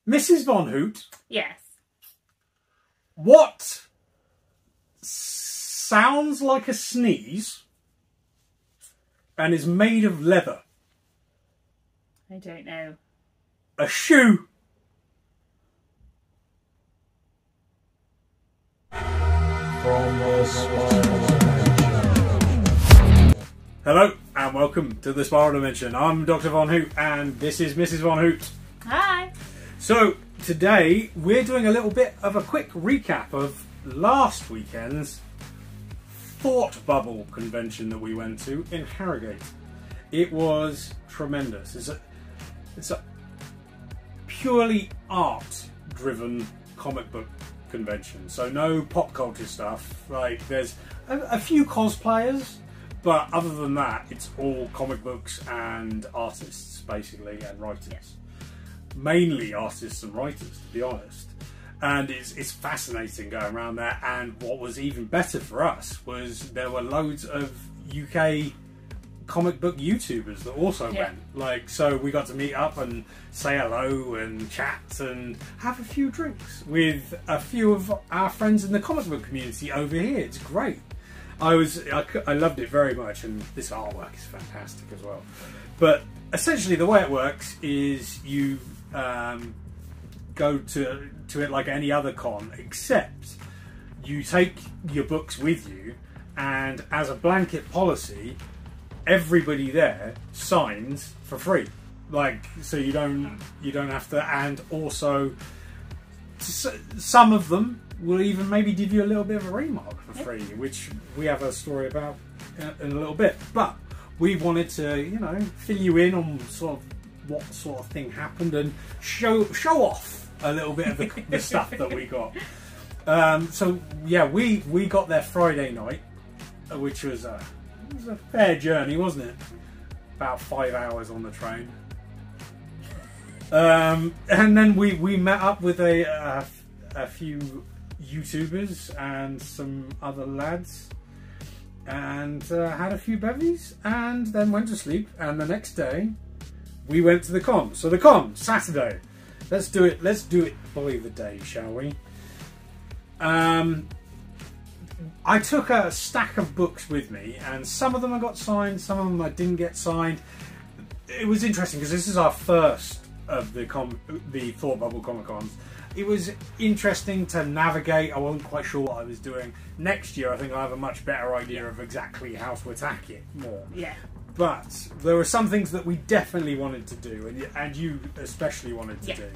Mrs. Von Hoot. Yes. What sounds like a sneeze and is made of leather? I don't know. A shoe. Hello and welcome to the Spiral Dimension. I'm Dr. Von Hoot and this is Mrs. Von Hoot. Hi. So today we're doing a little bit of a quick recap of last weekend's Thought Bubble convention that we went to in Harrogate. It was tremendous. It's a purely art-driven comic book convention, so no pop culture stuff. Like there's a few cosplayers, but other than that, it's all comic books and artists basically, and writers. Yeah. Mainly artists and writers, to be honest. And it's fascinating going around there. And what was even better for us was there were loads of UK comic book YouTubers that also went. Like, so we got to meet up and say hello and chat and have a few drinks with a few of our friends in the comic book community over here. It's great. I loved it very much, and this artwork is fantastic as well. But essentially the way it works is you go to it like any other con, except you take your books with you, and as a blanket policy, everybody there signs for free. Like, so you don't have to, and also some of them will even maybe give you a little bit of a remark for free, which we have a story about in a little bit. But we wanted to, you know, fill you in on sort of what sort of thing happened and show off a little bit of the stuff that we got. So yeah, we got there Friday night, which was a fair journey, wasn't it? About 5 hours on the train. And then we met up with a few YouTubers and some other lads, and had a few bevies, and then went to sleep. And the next day we went to the con. So the con, Saturday. Let's do it by the day, shall we? I took a stack of books with me, and some of them I got signed, some of them I didn't get signed. It was interesting because this is our first of the Thought Bubble Comic Cons. It was interesting to navigate. I wasn't quite sure what I was doing. Next year, I think I'll have a much better idea of exactly how to attack it more. Yeah. But there were some things that we definitely wanted to do, and you especially wanted to do.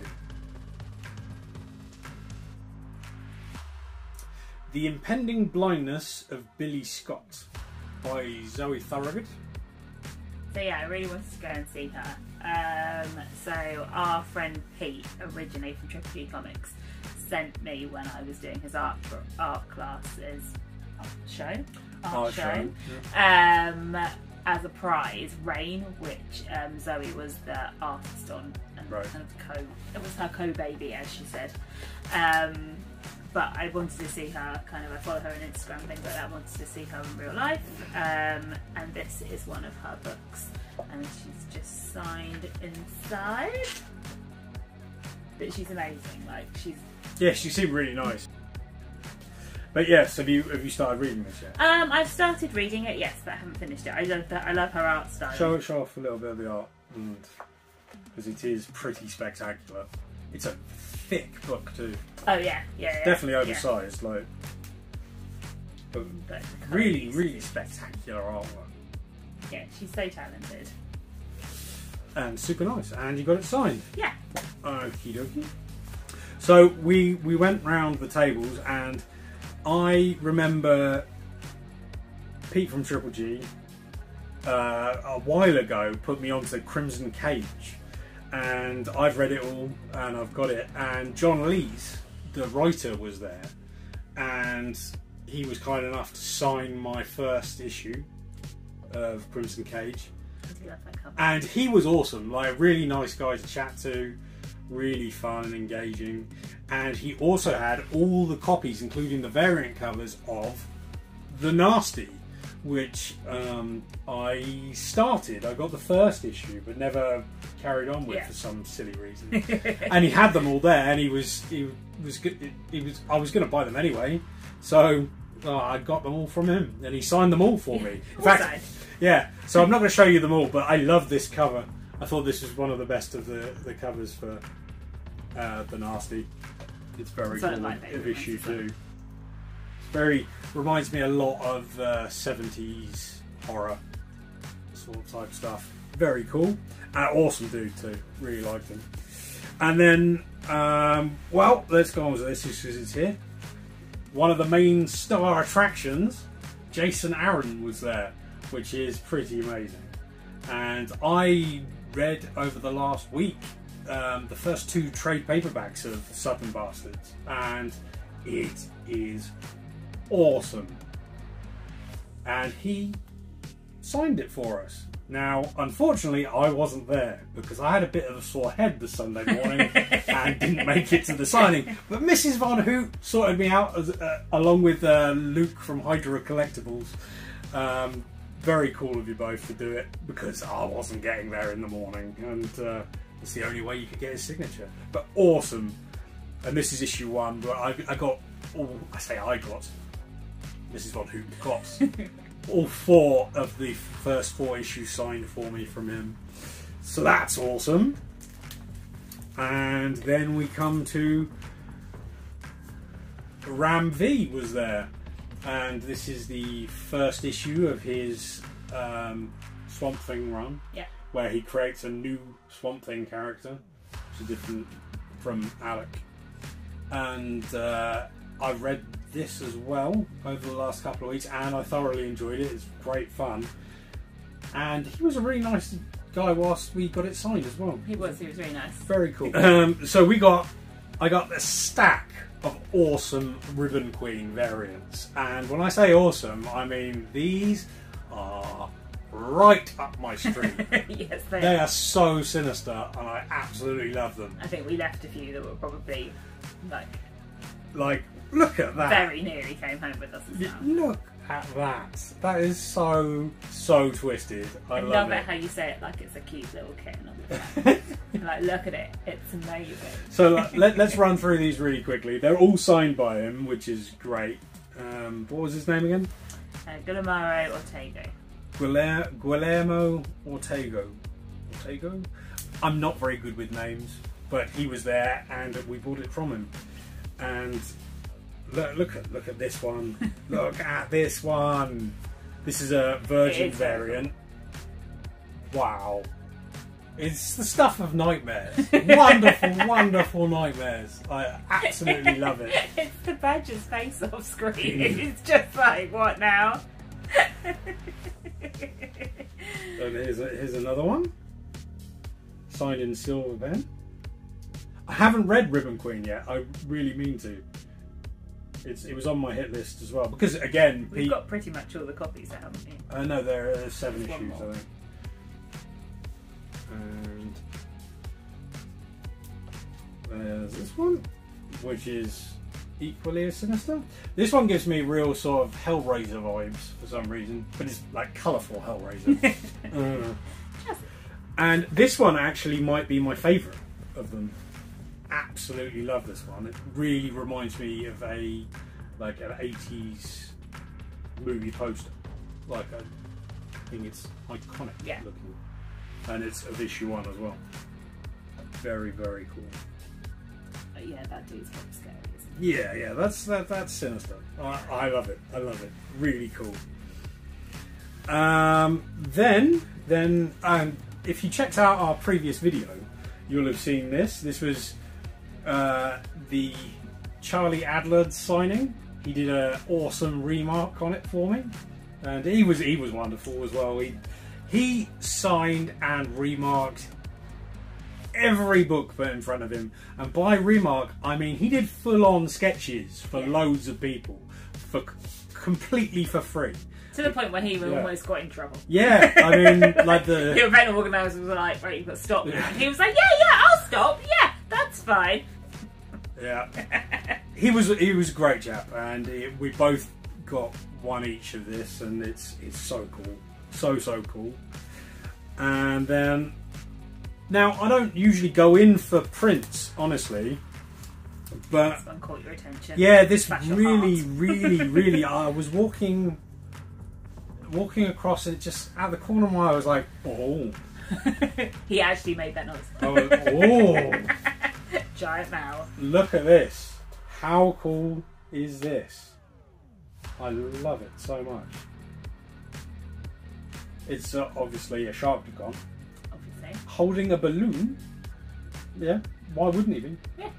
The Impending Blindness of Billy Scott by Zoe Thed. So yeah, I really wanted to go and see her. So our friend Pete, originally from Triple G Comics, sent me when I was doing his art classes, art show. Yeah. As a prize, Rain, which Zoe was the artist on, and kind of it was her co-baby, as she said. But I wanted to see her, I follow her on Instagram, things like that. I wanted to see her in real life, and this is one of her books, and she's just signed inside. But she's amazing. She seemed really nice. But yes, have you started reading this yet? I've started reading it, yes, but I haven't finished it. I love her art style. Show off a little bit of the art, because it is pretty spectacular. It's a thick book too. Oh yeah. Definitely oversized, but really spectacular artwork. Yeah, she's so talented. And super nice. And you got it signed. Yeah. Okie dokie. So we went round the tables, and I remember Pete from Triple G a while ago put me onto Crimson Cage, and I've read it all and I've got it, and John Lees, the writer, was there, and he was kind enough to sign my first issue of Crimson Cage, and he was awesome, like really nice guy to chat to, really fun and engaging. And he also had all the copies, including the variant covers of The Nasty, which I started. I got the first issue, but never carried on with for some silly reason. And he had them all there, and he was good. I was going to buy them anyway, so I got them all from him, and he signed them all for me. In fact, yeah. So I'm not going to show you them all, but I love this cover. I thought this was one of the best of the covers for the Nasty. It's very cool of issue 2. Very reminds me a lot of 70s horror sort of type stuff. Very cool. Awesome dude too. Really liked him. And then, well, let's go on with this because it's here. One of the main star attractions, Jason Aaron, was there, which is pretty amazing. And I read over the last week the first 2 trade paperbacks of Southern Bastards, and it is awesome. And he signed it for us. Now, unfortunately, I wasn't there because I had a bit of a sore head this Sunday morning and didn't make it to the signing. But Mrs. Von Hoot sorted me out along with Luke from Hydra Collectibles. Very cool of you both to do it because I wasn't getting there in the morning, and it's the only way you could get his signature. But awesome. And this is issue 1, but I got Mrs. Von Hoot got all 4 of the first 4 issues signed for me from him. So that's awesome. And then we come to Ram V was there. And this is the first issue of his Swamp Thing run, where he creates a new Swamp Thing character, which is different from Alec. And I've read this as well over the last couple of weeks, and I thoroughly enjoyed it. It's great fun, and he was a really nice guy whilst we got it signed as well. He was really nice. Very cool. So I got a stack of awesome Ribbon Queen variants, and when I say awesome, I mean these are right up my street. Yes, they are so sinister, and I absolutely love them. I think we left a few that were probably like look at that. Very nearly came home with us as well. Look at that. That is so twisted. I love it how you say it like it's a cute little kitten on the back. Like, look at it. It's amazing. So let's run through these really quickly. They're all signed by him, which is great. What was his name again? Guillermo Ortega. Guillermo Ortega. Ortega? I'm not very good with names, but he was there and we bought it from him. And look at this one. Look at this one. This is a Virgin variant. Wow. It's the stuff of nightmares. Wonderful, wonderful nightmares. I absolutely love it. It's the Badger's face off screen. It's just like, what now? And here's another one. Signed in silver pen. I haven't read Ribbon Queen yet. I really mean to. It was on my hit list as well because again, we've got pretty much all the copies out, haven't we? No, there are 7 issues, I think. And there's this one, which is equally as sinister. This one gives me real sort of Hellraiser vibes for some reason, but it's like colourful Hellraiser. And this one actually might be my favourite of them. Absolutely love this one. It really reminds me of an 80s movie poster. I think it's iconic looking. And it's of issue 1 as well. Very, very cool. Yeah, that dude's pretty scary, isn't it? Yeah, that's sinister. I love it. I love it. Really cool. Then if you checked out our previous video, you'll have seen this. This was the Charlie Adler signing. He did an awesome remark on it for me, and he was wonderful as well. He signed and remarked every book put in front of him, and by remark I mean he did full-on sketches for loads of people completely for free. To the point where he almost got in trouble. Yeah, I mean, like the event organisers was like, right, you've got to stop now. And he was like, yeah, I'll stop. Yeah, that's fine. Yeah, he was a great chap, and we both got one each of this, and it's so cool, so cool. And then now I don't usually go in for prints, honestly, but this one caught your attention. yeah, this really. I was walking across, and it just out of the corner of my eye, I was like, oh. He actually made that noise. Oh. Giant mouth. Look at this. How cool is this? I love it so much. It's obviously a Sharkticon. Obviously. Holding a balloon. Yeah, why wouldn't he be? Yeah.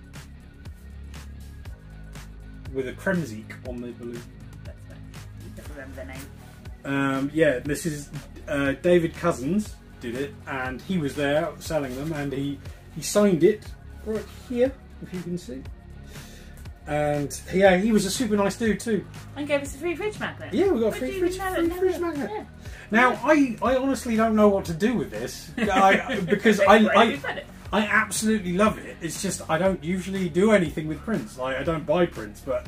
With a Kremzik on the balloon. That's right. You don't remember the name. Yeah, this is David Cousins did it, and he was there selling them, and he signed it right here, if you can see. And yeah, he was a super nice dude too. And gave us a free fridge magnet. Yeah, we got a free fridge magnet. Yeah. Now I honestly don't know what to do with this because I absolutely love it. It's just I don't usually do anything with prints. Like I don't buy prints, but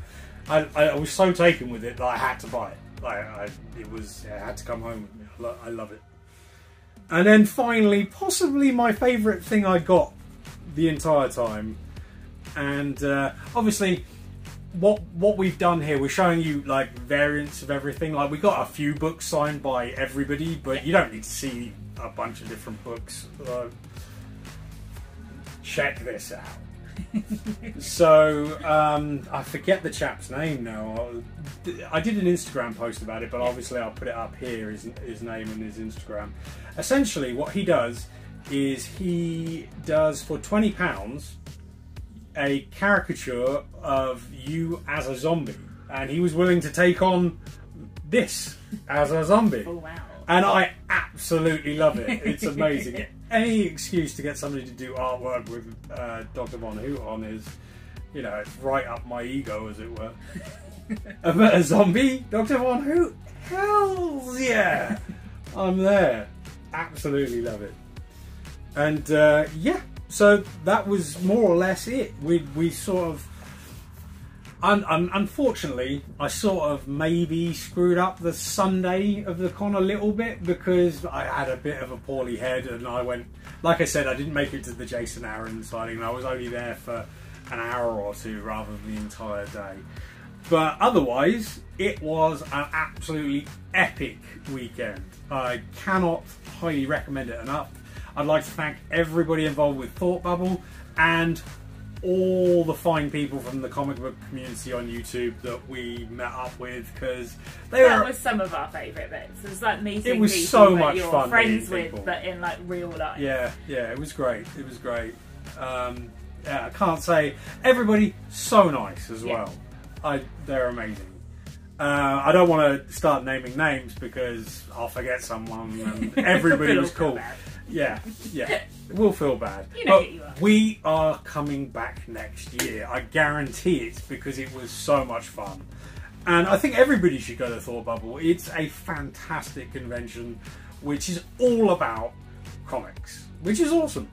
I was so taken with it that I had to buy it. Like I had to come home with me. I love it. And then finally, possibly my favourite thing I got the entire time, and obviously what we've done here, we're showing you like variants of everything. Like we got a few books signed by everybody, but you don't need to see a bunch of different books. Check this out. So I forget the chap's name now. I did an Instagram post about it, but obviously I'll put it up here, his name and his Instagram. Essentially what he does is he does for £20 a caricature of you as a zombie, and he was willing to take on this as a zombie. Oh wow. And I absolutely love it. It's amazing. Any excuse to get somebody to do artwork with Dr. Von Hoot on is, you know, it's right up my ego, as it were. A zombie? Dr. Von Hoot? Hells yeah! I'm there. Absolutely love it. And yeah, so that was more or less it. We sort of... Unfortunately, I sort of maybe screwed up the Sunday of the con a little bit because I had a bit of a poorly head, and I went, like I said, I didn't make it to the Jason Aaron signing, and I was only there for an hour or two rather than the entire day. But otherwise, it was an absolutely epic weekend. I cannot highly recommend it enough. I'd like to thank everybody involved with Thought Bubble and all the fine people from the comic book community on YouTube that we met up with, because that was some of our favourite bits. It was like meeting it was people so much you're fun friends with, people. but in like real life. Yeah, it was great. It was great. Yeah, I can't say everybody so nice as well. They're amazing. I don't want to start naming names because I'll forget someone, and everybody was cool. Yeah, we'll feel bad. You know but who you are. We are coming back next year. I guarantee it, because it was so much fun. And I think everybody should go to Thought Bubble. It's a fantastic convention which is all about comics, which is awesome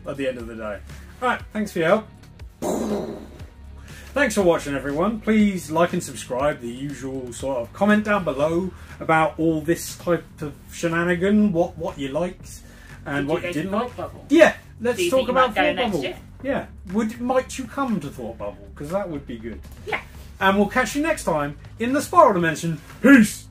at the end of the day. Alright, thanks for your help. Thanks for watching, everyone. Please like and subscribe. The usual sort of comment down below about all this type of shenanigan, what you liked and what you didn't like. Yeah, let's talk about Thought Bubble. Yeah, might you come to Thought Bubble? Because that would be good. Yeah. And we'll catch you next time in the Spiral Dimension. Peace!